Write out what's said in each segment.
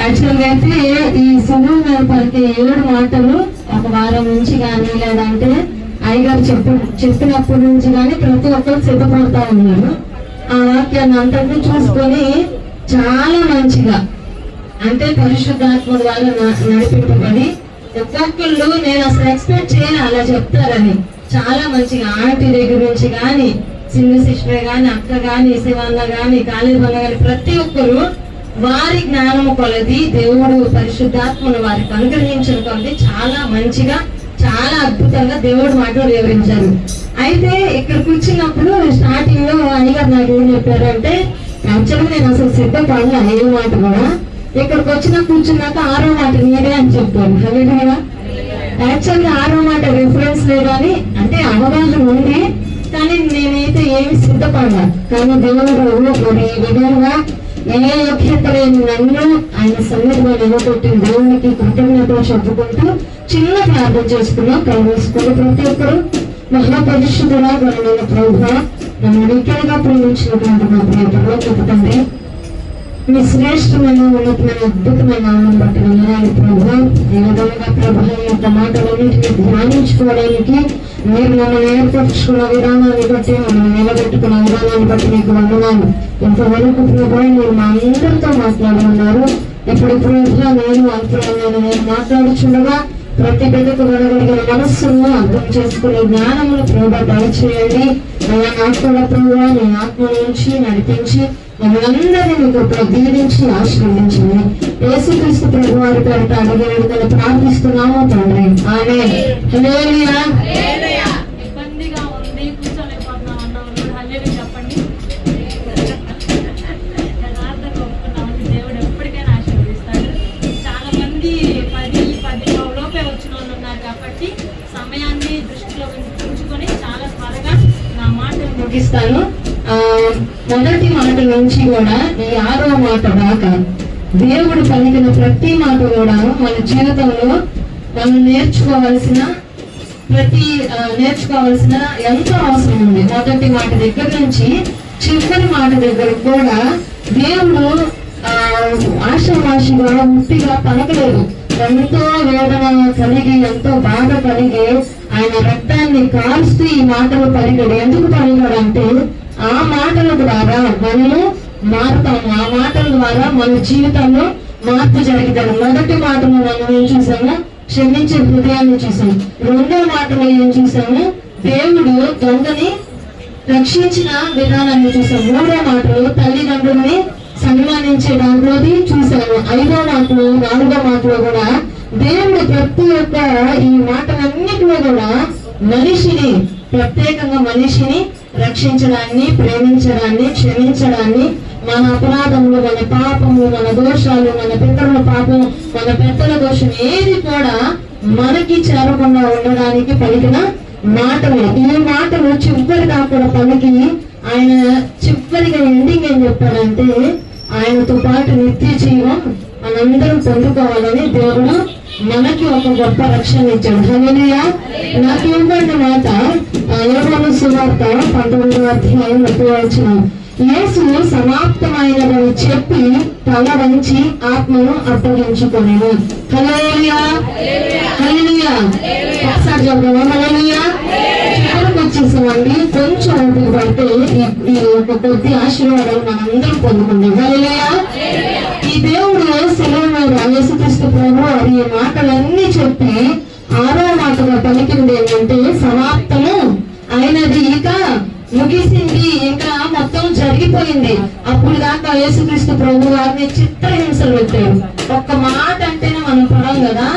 యాక్చువల్గా అయితే ఈ సులువు మీద పలికే 7 మాటలు ఒక వారం నుంచి కానీ లేదంటే అయ్యగారు చెప్పినప్పటి నుంచి కానీ ప్రతి ఒక్కరు సిద్ధపడతా ఉన్నారు. ఆ వాక్యాన్ని అంతటి చూసుకొని చాలా మంచిగా అంటే పరిశుద్ధాత్మ ద్వారా నడిపింపబడి ఒక్కొక్కళ్ళు నేను అసలు ఎక్స్పెక్ట్ చేయను అలా చెప్తారని చాలా మంచిగా ఆంటీ దగ్గర నుంచి కానీ సింధు సిస్టర్ కానీ అక్క కానీ శివన్న కానీ కాళీవన్న కానీ ప్రతి ఒక్కరు వారి జ్ఞానము కొలది దేవుడు పరిశుద్ధాత్మను వారికి అనుగ్రహించిన కొలది చాలా మంచిగా చాలా అద్భుతంగా దేవుడు మాటలు వివరించారు. అయితే ఇక్కడ కూర్చున్నప్పుడు స్టార్టింగ్ లో అయ్యగారు నాకు ఏం చెప్పారంటే యాక్చువల్గా నేను అసలు సిద్ధపడలా ఏ మాట కూడా. ఇక్కడికి వచ్చినా కూర్చున్నాక 6వ మాట నీదే అని చెప్పారు. హల్లెలూయా. యాక్చువల్గా 6వ మాట రిఫరెన్స్ లేదని అంటే అవగాహన ఉంది కానీ నేనైతే ఏమి సిద్ధపడలా. కానీ దేవుడు మరి విధంగా ఏ యోగ్యత లేని నన్ను ఆయన సన్నిధిలో నిలబెట్టిన దేవునికి కృతజ్ఞతలు చెప్పుకుంటూ చిన్న ప్రార్థన చేసుకున్నాం. కలుసుకుని ప్రతి ఒక్కరు మహాపరిశుద్ధుడా గొడవైన ప్రభువా నన్ను నిత్యంగా ప్రేమించినటువంటి మా ప్రియతలో చెబుతండి మీ శ్రేష్టమైన ఉన్నతమైన అద్భుతమైన ఆనందం బట్టి వెళ్ళాలి ప్రభువా. ఈ విధంగా ప్రభు యొక్క మాటలన్నింటినీ ధ్యానించుకోవడానికి మీరు మమ్మల్ని ఏర్పరచుకున్న విధానాన్ని బట్టి మమ్మల్ని నిలబెట్టుకున్న విధానాన్ని బట్టి మీకు వందనాలు. ఇంతవరకు ప్రభు మీరు మా అందరితో మాట్లాడుతున్నారు. ఇప్పుడు ప్రభు నేను అంటున్నాను నేను మాట్లాడుచుండగా ప్రతి బిడ్డకు వినగలిగిన మనస్సును అర్థం చేసుకునే జ్ఞానమును ప్రభు దయచేయండి. అలా ఆత్మల ప్రభు నీ ఆత్మ నుంచి నడిపించి మమ్మల్ందరినీ మీకు దీవించి ఆశీర్వదించండి. యేసుక్రీస్తు ప్రభు వారి పేరిట అడిగిన ప్రార్థిస్తున్నాము తండ్రి. ఆమేన్. హల్లెలూయా. ఇబ్బందిగా ఉంది కూర్చోలేకపోతున్నాం అన్నవాళ్ళు హల్లెలూయా చెప్పండి. దేవుడు ఎప్పటికైనా ఆశీర్వదిస్తాడు. చాలా మంది 10 లోపే వచ్చిన వాళ్ళు ఉన్నారు కాబట్టి సమయాన్ని దృష్టిలో ఉంచుకొని చాలా త్వరగా నా మాటలు ముగిస్తాను. మొదటి మాట నుంచి కూడా ఈ 6వ మాట దాకా దేవుడు పలికిన ప్రతి మాట కూడా మన జీవితంలో మనం నేర్చుకోవాల్సిన ఎంతో అవసరం ఉంది. మొదటి మాట దగ్గర నుంచి చివరి మాట దగ్గర కూడా దేవుడు ఆశామాషిగా ముట్టిగా పలకలేదు. ఎంతో వేదన కలిగి ఎంతో బాధ కలిగి ఆయన రక్తాన్ని కాల్స్తూ ఈ మాటలు పలికాడు. ఎందుకు పలికాడు అంటే ఆ మాటల ద్వారా మనము మారుతాము. ఆ మాటల ద్వారా మన జీవితంలో మార్పు జరుగుతాడు. మొదటి మాటలో మనం ఏం చూసాము? క్షమించే హృదయాన్ని చూసాము. 2వ మాటలో ఏం చూసాము? దేవుడు దొంగని రక్షించిన విధానాన్ని చూసాము. 3వ మాటలో తల్లిదండ్రుల్ని సన్మానించే దాంట్లోది చూసాము. 5వ మాటలో 4వ మాటలో కూడా దేవుడు ప్రతి ఒక్క ఈ మాటలన్నిటిలో కూడా మనిషిని ప్రత్యేకంగా మనిషిని రక్షించడాన్ని, ప్రేమించడాన్ని, క్షమించడాన్ని, మన అపరాధములు, మన పాపము, మన దోషాలు, మన పితరుల పాపం, మన పెద్దల దోషం ఏది కూడా మనకి చేరకుండా ఉండడానికి పలికిన మాటలు. ఈ మాటలు చివరి కాకుండా పలికి ఆయన చివరిగా ఎండింగ్ ఏం చెప్పాడంటే ఆయనతో పాటు నిత్య జీవం మనందరం పొందుకోవాలని దేవుడు మనకి ఒక గొప్ప రక్షణ ఇచ్చాడు. హల్లెలూయా. నాకు ఇవ్వబడిన మాట యోహాను సువార్త 19వ అధ్యాయం 30వ వచనం. యేసు సమాప్తమైనదని చెప్పి తల వంచి ఆత్మను అప్పగించుకొనెను. హల్లెలూయా. హల్లెలూయా. ఒకసారి చెప్దామా? హల్లెలూయా. చివరికి వచ్చేసామండి. కొంచెం ఓపిక పడితే ఈ ఒక కొద్ది ఆశీర్వాదాలు మనందరం పొందుకుందాం. హల్లెలూయా. ఈ దేవుడు సెలవు మీద యేసుక్రీస్తు ప్రభు ఈ మాటలన్నీ చెప్పి 6వ మాటగా పలికింది ఏంటంటే సమాప్తము అయినది, ఇక ముగిసింది, ఇంకా మొత్తం జరిగిపోయింది. అప్పుడు దాకా యేసుక్రీస్తు ప్రభు వారిని చిత్రహింసలు పెట్టాడు. ఒక్క మాట అంటేనే మనం పడం కదా.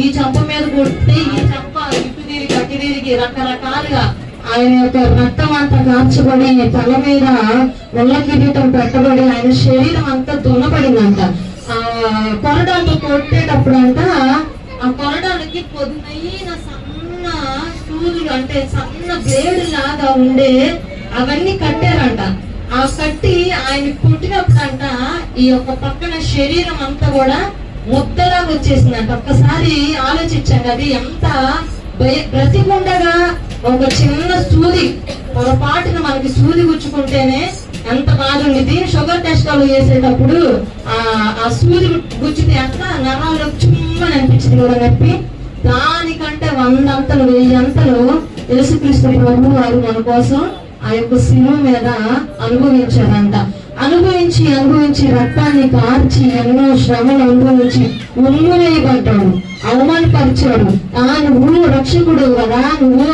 ఈ చంప మీద కొడితే ఈ చంప ఇటు తిరిగి అటు తిరిగి రకరకాలుగా ఆయన యొక్క రక్తం అంతా కాల్చబడి తల మీద ముళ్ళ కిరీటం పెట్టబడి ఆయన శరీరం అంతా దున్నపడిందంట. కొరడాలతో కొట్టేటప్పుడు అంట ఆ కొరడానికి పొద్దునైన సన్న సూదులు అంటే సన్న బ్లేడ్ లాగా ఉండే అవన్నీ కట్టారంట. ఆ కట్టి ఆయన కొట్టినప్పుడు అంట ఈ యొక్క పక్కన శరీరం అంతా కూడా ముద్దలాగా వచ్చేసిందంట. ఒక్కసారి ఆలోచించండి, అది ఎంత బ్రతికుండగా ఒక చిన్న సూది పొరపాటున మనకి సూది గుచ్చుకుంటేనే ఎంత బాధ ఉండేది. షుగర్ టెస్ట్ వాళ్ళు చేసేటప్పుడు ఆ సూది గుచ్చితే అంత నరాలు చుమ్మని అనిపించింది కూడా నొప్పి. దానికంటే 100 అంతలు 1000 అంతలు యేసుక్రీస్తు ప్రభు వారు మన కోసం ఆ యొక్క శిలువ మీద అనుభవించారంట. అనుభవించి రక్తాన్ని కార్చి ఎన్నో శ్రమలు అనుభవించి ఉమ్ములేయబడ్డాడు, అవమానపరిచాడు. నువ్వు రక్షకుడు కదా, నువ్వు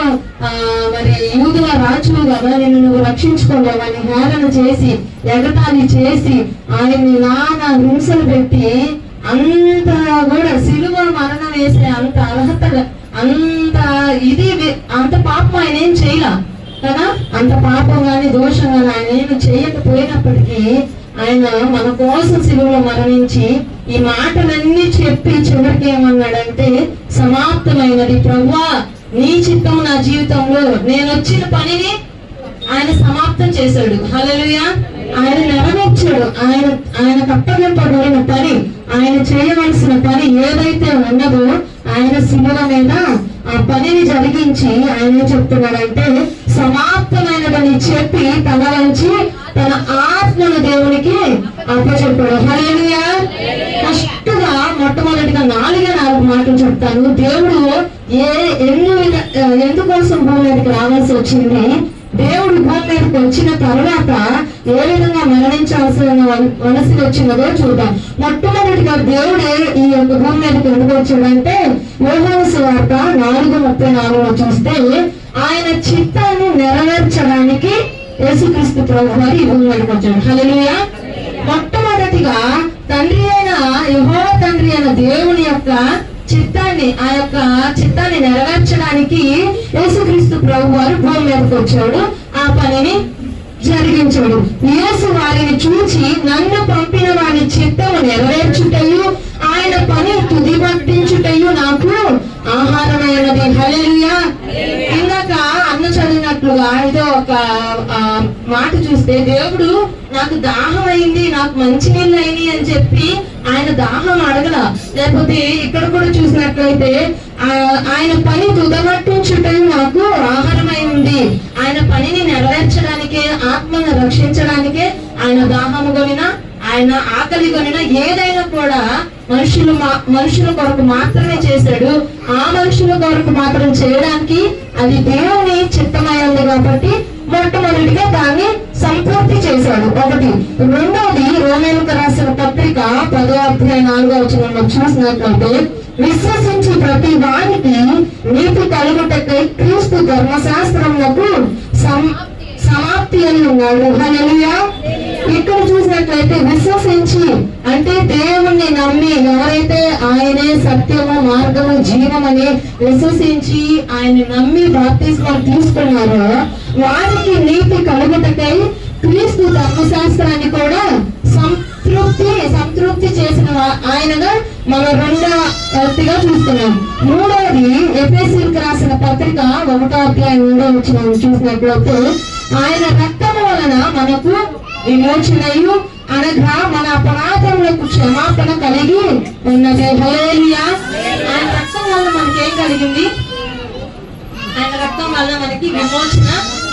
మరి యూదుల రాజువు కదా, నువ్వు రక్షించుకోలేవని హేళన చేసి ఎగతాళి చేసి ఆయన్ని నానా హింసలు పెట్టి అంత కూడా సిలువ మరణం వేసే అంత అర్హత అంత పాపం ఆయన ఏం చేయలా కదా. అంత పాపం గాని దోషం గాని ఆయన ఏమి చేయకపోయినప్పటికీ ఆయన మన కోసం సిలువలో మరణించి ఈ మాటలన్నీ చెప్పి చివరికి ఏమన్నాడంటే, సమాప్తమైనది ప్రభువా, నీ చిత్తం నా జీవితంలో, నేను వచ్చిన పనిని ఆయన సమాప్తం చేశాడు. హల్లెలూయా. ఆయన నెరవేర్చాడు. ఆయన కప్పగింపబడిన పని, ఆయన చేయవలసిన పని ఏదైతే ఉన్నదో ఆయన శిలువ మీద ఆ పనిని జరిగించి ఆయన చెప్తున్నాడంటే, సమాప్తమైనదని చెప్పి తన వంచి తన ఆత్మను దేవునికి అప్పచెప్పాడు. హల్లెలూయా. ఫస్ట్గా మొట్టమొదటిగా 4 మాటలు చెప్తాను. దేవుడు ఎందుకోసం భూమి మీదకి రావాల్సి వచ్చింది, దేవుడు భూమి మీదకి వచ్చిన తర్వాత ఏ విధంగా మరణించాల్సిన మనసు వచ్చినదో చూద్దాం. మొట్టమొదటిగా దేవుడే ఈ యొక్క భూమి మీదకి ఎందుకు వచ్చాడంటే, యోహాను సువార్త 4:34 చూస్తే ఆయన చిత్తాన్ని నెరవేర్చడానికి యేసుక్రీస్తు ప్రభు వారు ఈ భూమి మీదకి వచ్చాడు. హల్లెలూయా. మొట్టమొదటిగా యెహోవా తండ్రి అయిన దేవుని యొక్క చిత్తాన్ని నెరవేర్చడానికి యేసుక్రీస్తు ప్రభు వారు భూమి మీదకి వచ్చాడు, ఆ పనిని జరిగించాడు. యేసు వారిని చూచి నన్ను పంపిన వారి చిత్తము నెరవేర్చుటయు ఆయన పని తుది పట్టించుటయు నాకు ఆహారమైనది. హల్లెలూయా. ఇందాక అన్న చదివినట్లుగా ఏదో ఒక మాట చూస్తే, దేవుడు నాకు దాహం అయింది, నాకు మంచినీళ్ళు అయినాయి అని చెప్పి ఆయన దాహం అడగల. లేకపోతే ఇక్కడ కూడా చూసినట్లయితే ఆయన పని తుదమట్టించుటయు నాకు ఆహారమై ఉంది, ఆయన పనిని నెరవేర్చడానికే, ఆత్మను రక్షించడానికే ఆయన దాహము కొనిన, ఆయన ఆకలి కొనిన ఏదైనా కూడా మనుషుల కొరకు మాత్రమే చేశాడు. ఆ మనుషుల కొరకు మాత్రం చేయడానికి అది దేవుని చిత్తమైంది కాబట్టి మొట్టమొదటిగా దాన్ని సంపూర్తి చేశాడు. ఒకటి. రెండవది, రోమీయులకు రాసిన పత్రిక 10:4 చూసినట్లయితే, విశ్వసించి ప్రతి వానికి నీతి కలుగుటకై క్రీస్తు ధర్మశాస్త్రమునకు సమాప్తి అని ఉన్నాడు. హల్లెలూయా. ఇక్కడ చూసినట్లయితే విశ్వసించి అంటే దేవుణ్ణి నమ్మి, ఎవరైతే ఆయనే సత్యము మార్గము జీవమని విశ్వసించి ఆయన్ని నమ్మి బాప్తిస్మాలు తీసుకున్నారో వారికి నీతి కలుగుటకై క్రీస్తు ధర్మశాస్త్రాన్ని కూడా సంతృప్తి చేసిన ఆయనగా మనం రెండవదిగా చూస్తున్నాం. మూడవది, ఎఫెసీయులకు రాసిన పత్రిక 1:3 చూసినట్లయితే, ఆయన రక్తము వలన మనకు విమోచనయు అనగా మన అపరాధములకు క్షమాపణ కలిగి ఉన్నది. హల్లెలూయా. ఆయన రక్తం వల్ల మనకి ఏం కలిగింది? ఆయన రక్తం వల్ల మనకి విమోచన,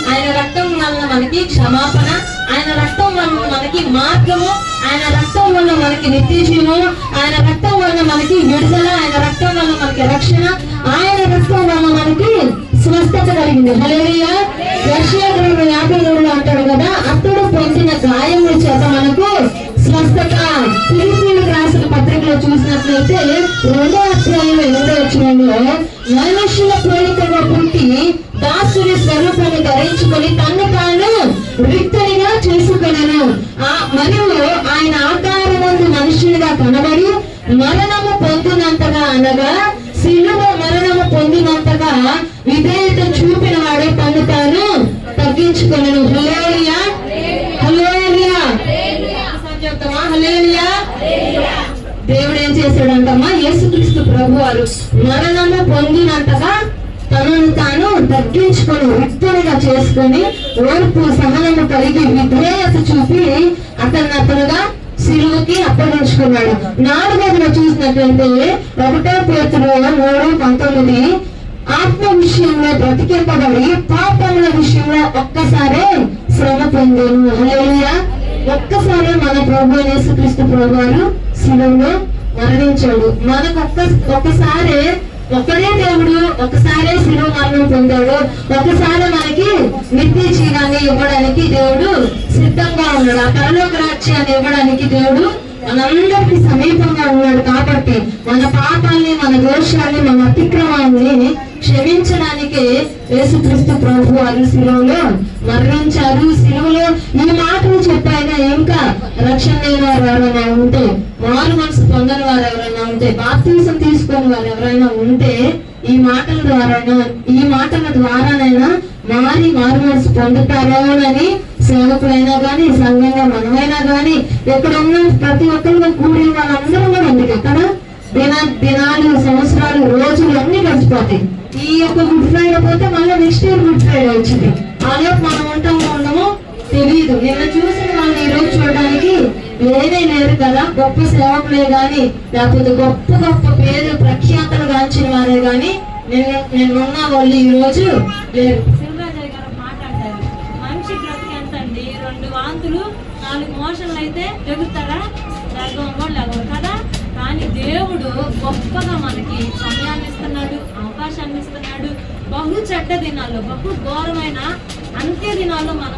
ఆయన రక్తం వల్ల మనకి క్షమాపణ, ఆయన రక్తం వల్ల మనకి మార్గము, ఆయన రక్తం వల్ల మనకి నిత్య జీవము, ఆయన రక్తం వల్ల మనకి విడుదల, ఆయన రక్తం వల్ల మనకి రక్షణ, ఆయన రక్తం వల్ల మనకి స్వస్థత కలిగింది. హల్లెలూయా. యెషయా 53 అంటాడు కదా, అతడు పొందిన గాయముల చేత మనకు స్వస్థత. ఫిలిప్పీయులకు రాసిన పత్రికలో చూసినట్లయితే 2:8 మనుషుల పోలికగా పుట్టి దాసుని స్వరూపాన్ని ధరించుకొని తన్ను తాను రిక్తునిగా చేసుకొనెను. మరియు ఆయన ఆకారమందు మనుషునిగా కనబడి మరణము పొందినంతగా, అనగా శిలువ మరణము పొందినంతగా విధేయత చూపిన వాడే తను తాను తగ్గించుకొనెను. హల్లెలూయా. హల్లెలూయా. చెప్తామా? హల్లెలూయా. దేవుడు ఏం చేశాడంటమ్మా? యేసుక్రీస్తు ప్రభు వారు మరణము పొందినంతగా తనను తాను తగ్గించుకొని రిక్తునిగా చేసుకొని ఓర్పు సహనము కలిగి విధేయత చూపి అతనుగా సిలువకి అప్పగించుకున్నాడు. 4వదిలో చూసినట్లయితే 1 పేతురు 3:19, ఆత్మ విషయంలో బ్రతికింపబడి పాపముల విషయంలో ఒక్కసారే శ్రమ పొందాను. హల్లెలూయా. ఒక్కసారి మన ప్రభు యేసుక్రీస్తు ప్రభువారు శిలువలో మరణించాడు. మనకు ఒక్కసారి ఒకడే దేవుడు ఒకసారే శిలువ మరణం పొందాడు. ఒకసారి మనకి నిత్య జీవాన్ని ఇవ్వడానికి దేవుడు సిద్ధంగా ఉన్నాడు. ఆ పరలోక రాజ్యాన్ని ఇవ్వడానికి దేవుడు మనందరికి సమీపంగా ఉన్నాడు. కాబట్టి మన పాపాల్ని, మన దోషాన్ని, మన అతిక్రమాన్ని క్షమించడానికి యేసుక్రీస్తు ప్రభు వారు శిలువలో మరణించారు. శిలువలో ఈ మాటలు చెప్పాయినా ఇంకా రక్షణ లేని వారు ఎవరైనా ఉంటే, మారు మనసు పొందని వారు ఎవరైనా ఉంటే, బాప్తీసం తీసుకుని వారు ఎవరైనా ఉంటే ఈ మాటల ద్వారానైనా మారు మనసు పొందుతారోనని సేవకులైనా గాని, సంఘంగా మనమైనా గాని, ఎక్కడ ఉన్న ప్రతి ఒక్కరు కూడి వాళ్ళందరూ కూడా ఉంది. ఎక్కడ దినాలు, సంవత్సరాలు, రోజులు అన్ని గడిచిపోతాయి. ఈ యొక్క గుడ్ ఫ్రైడే పోతే మళ్ళీ నెక్స్ట్ ఇయర్ గుడ్ ఫ్రైడే వచ్చింది. ఆలోపు మనం ఉంటామో ఉండమో తెలియదు. నిన్న చూసిన వాళ్ళని ఈ రోజు చూడడానికి లేనే లేరు కదా. గొప్ప సేవకులే గాని, లేకపోతే గొప్ప గొప్ప పేరు ప్రఖ్యాతలు గాంచిన వారే గాని నిన్నున్న వాళ్ళు ఈ రోజు లేరు. శివరాజయ్య గారు మాట్లాడతారు, మనిషి బ్రతికి ఎంత అండి, 2 వాంతులు 4 మోషన్లు అయితే జరుగుతారా? లేగవు కదా. కానీ దేవుడు గొప్పగా మనకి సమయాన్ని ఇస్తున్నాడు, అవకాశాన్ని ఇస్తున్నాడు. బహు చెడ్డ దినాల్లో, బహు ఘోరమైన అంత్య దినాల్లో మన